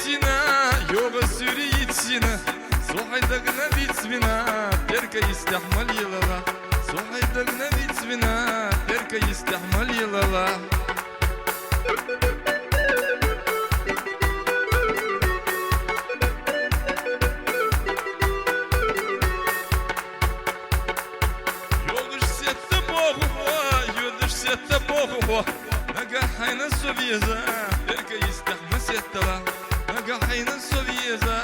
يتسينا يوغا سوري يتسينا صحيدقنا بيتسبنا تركا يستحمل يلالا صحيدقنا بيتسبنا تركا يستحمل يلالا Сетта Богу, нага хайна совьеза, перка истахма сеттала, нага хайна совьеза,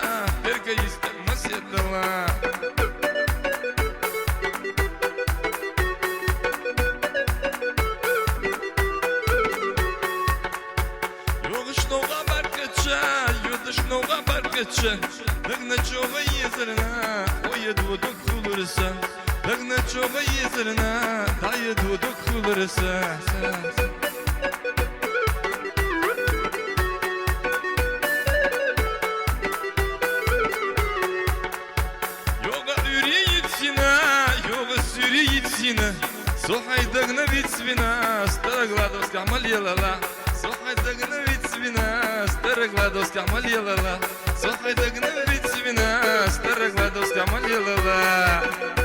перка истахма сеттала. Йогышноға баркача, йодышноға баркача, нагна чоға езерна, ойед водок хулырса. Дагна чоға езерна, дайед водок хулырса. Йога үре етсина, йога сүре етсина. Сохайдагна витсвина, старогладовска мальелала. Сохайдагна витсвина, старогладовска мальелала. Сохайдагна витсвина, старогладовска мальелала.